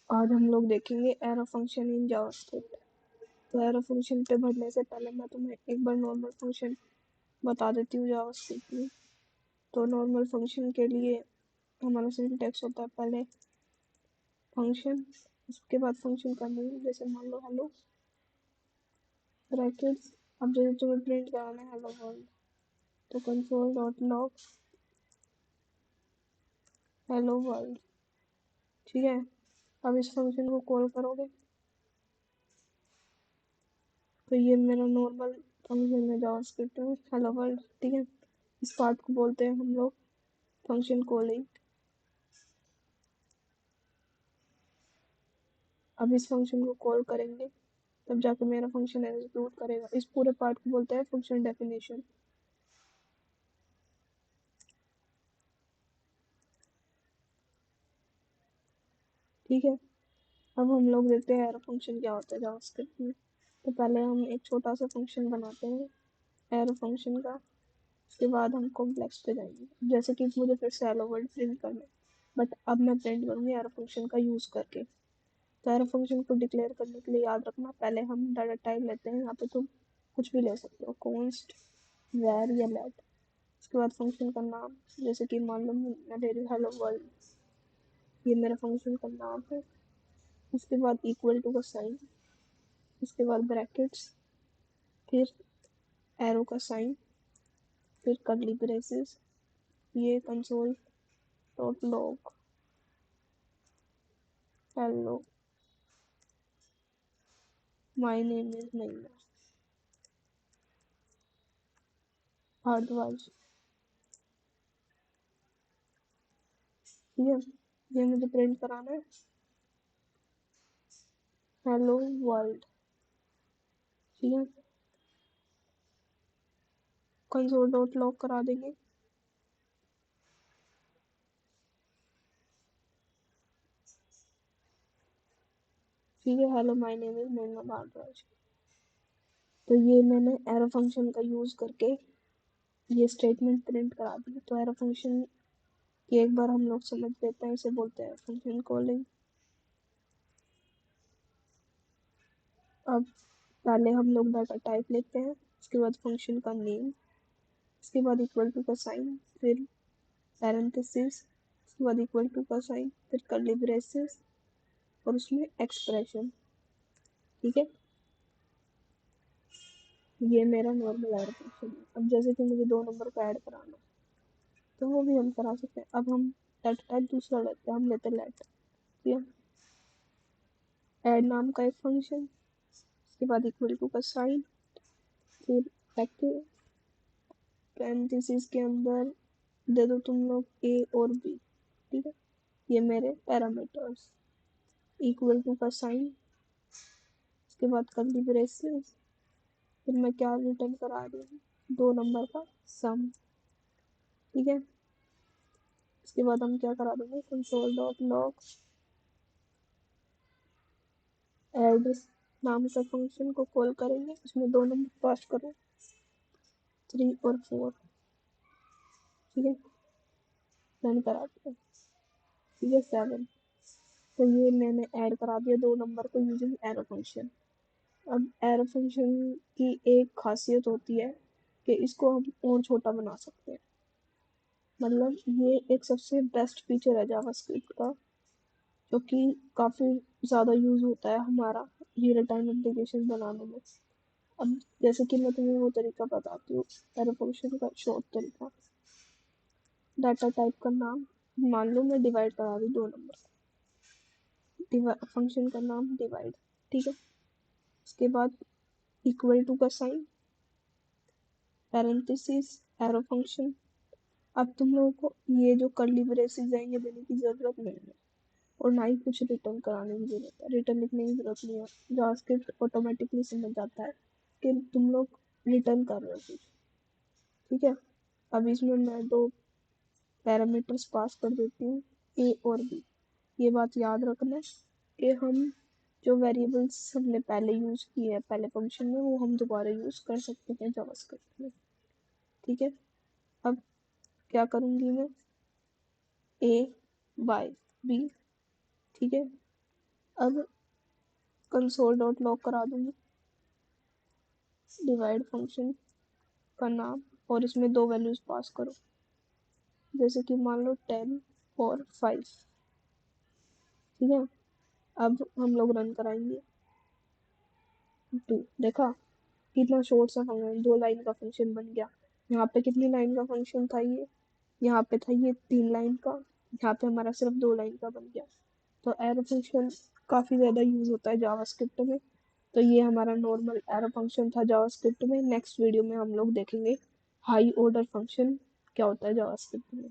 आज हम लोग देखेंगे एरो फंक्शन इन जावास्क्रिप्ट। तो एरो फंक्शन पे बढ़ने से पहले मैं तुम्हें एक बार नॉर्मल फंक्शन बता देती हूँ जावास्क्रिप्ट में। तो नॉर्मल फंक्शन के लिए हमारा सिंटैक्स होता है पहले फंक्शन, उसके बाद फंक्शन का नेम, जैसे मान लो हेलो ब्रैकेट्स। अब जैसे तुम्हें प्रिंट कराना है हेलो वर्ल्ड, तो console dot log hello world. ठीक है, अब इस फंक्शन को कॉल करोगे तो ये मेरा नॉर्मल फंक्शन है जावास्क्रिप्ट में, हेलो वर्ल्ड। ठीक है, इस पार्ट को बोलते हैं हम लोग फंक्शन कॉलिंग। अब इस फंक्शन को कॉल करेंगे तब जाके मेरा फंक्शन एग्जीक्यूट करेगा। इस पूरे पार्ट को बोलते हैं फंक्शन डेफिनेशन। ठीक है, अब हम लोग देखते हैं एरो फंक्शन क्या होता है जावास्क्रिप्ट में। तो पहले हम एक छोटा सा फंक्शन बनाते हैं एरो फंक्शन का, उसके बाद हम कॉम्प्लेक्स पे जाएंगे। जैसे कि मुझे फिर से हेलो वर्ल्ड प्रिंट करना है, बट अब मैं प्रिंट करूंगी एरो फंक्शन का यूज करके। तो एरो फंक्शन को डिक्लेयर करने के लिए याद रखना, पहले हम डाटा टाइप लेते हैं। यहाँ पे तुम कुछ भी ले सकते हो, कॉन्स्ट, वैर या लेट। उसके बाद फंक्शन का नाम, जैसे कि मान लो मैं ले रही हूँ हेलो वर्ल्ड, ये मेरा फंक्शन का नाम है। उसके बाद इक्वल टू का साइन, उसके बाद ब्रैकेट्स, फिर एरो का साइन, फिर कर्ली ब्रेसेस, ये console dot log hello my name is Naima Bhardwaj. ठीक है, ये मुझे प्रिंट कराना है हेलो वर्ल्ड। ठीक है, कंसोल डॉट लॉग करा देंगे। ठीक है, hello my name is Naima Bhardwaj. तो ये मैंने एरो फंक्शन का यूज करके ये स्टेटमेंट प्रिंट करा दी। तो एरो फंक्शन की एक बार हम लोग समझ लेते हैं, इसे बोलते हैं फंक्शन कॉलिंग। अब पहले हम लोग डाटा टाइप लेते हैं, उसके बाद फंक्शन का नेम, उसके बाद इक्वल टू का साइन, फिर पैरेंथेसिस, उसके बाद इक्वल टू का साइन, फिर कर्ली ब्रेसेस और उसमें एक्सप्रेशन। ठीक है, ये मेरा नॉर्मल ऐड फंक्शन है। अब जैसे कि मुझे 2 नंबर को ऐड कराना, तो वो भी हम करा सकते हैं। अब हम डाटा टाइप दूसरा लेते हैं, हम लेते हैं लेट। ठीक है, ऐड नाम का एक फंक्शन, उसके बाद इक्वल टू का साइन, फिर ब्रैकेट, पैरेंथेसिस के अंदर दे दो तुम लोग ए और बी। ठीक है, ये मेरे पैरामीटर्स। इक्वल टू का साइन, उसके बाद कर्ली ब्रेसेस, फिर मैं क्या रिटर्न करा रही हूँ, 2 नंबर का सम। ठीक है, उसके बाद हम क्या करा देंगे, कंसोल डॉट लॉग ऐड नाम का फंक्शन को कॉल करेंगे, उसमें 2 नंबर पास करो, 3 और 4। ठीक है, रन करा दिया। ठीक है, 7। तो ये मैंने ऐड करा दिया 2 नंबर को यूजिंग एरो फंक्शन। अब एरो फंक्शन की एक खासियत होती है कि इसको हम और छोटा बना सकते हैं। मतलब ये एक सबसे बेस्ट फीचर है जावास्क्रिप्ट का, जो कि काफ़ी ज़्यादा यूज़ होता है हमारा रियल टाइम एप्लीकेशन बनाने में। अब जैसे कि मैं तुम्हें वो तरीका बताती हूँ, एरो फंक्शन का शॉर्ट तरीका। डाटा टाइप का नाम, मान लो मैं डिवाइड करा रही 2 नंबर, फंक्शन का नाम डिवाइड। ठीक है, उसके बाद इक्वल टू का साइन, पैरेंथेसिस, एरो फंक्शन। अब तुम लोगों को ये जो कर्ली ब्रेसेस हैं ये देने की ज़रूरत नहीं है, और ना ही कुछ रिटर्न कराने की ज़रूरत है। रिटर्न लिखने की ज़रूरत नहीं है, जावास्क्रिप्ट ऑटोमेटिकली समझ जाता है कि तुम लोग रिटर्न कर रहे हो कुछ। ठीक है, अब इसमें मैं 2 पैरामीटर्स पास कर देती हूँ, ए और बी। ये बात याद रखना कि हम जो वेरिएबल्स हमने पहले यूज़ किए हैं पहले फंक्शन में, वो हम दोबारा यूज़ कर सकते हैं जावास्क्रिप्ट में। ठीक है, अब क्या करूँगी मैं, ए बाय बी। ठीक है, अब कंसोल डॉट लॉग करा दूंगी डिवाइड फंक्शन का नाम, और इसमें 2 वैल्यूज पास करो, जैसे कि मान लो 10 और 5। ठीक है, अब हम लोग रन कराएंगे। देखा कितना शॉर्ट सा फंक्शन, 2 लाइन का फंक्शन बन गया। यहाँ पे कितनी लाइन का फंक्शन था ये, यहाँ पे था ये 3 लाइन का, यहाँ पे हमारा सिर्फ 2 लाइन का बन गया। तो एरो फंक्शन काफ़ी ज़्यादा यूज़ होता है जावास्क्रिप्ट में। तो ये हमारा नॉर्मल एरो फंक्शन था जावास्क्रिप्ट में। नेक्स्ट वीडियो में हम लोग देखेंगे हाई ऑर्डर फंक्शन क्या होता है जावास्क्रिप्ट में।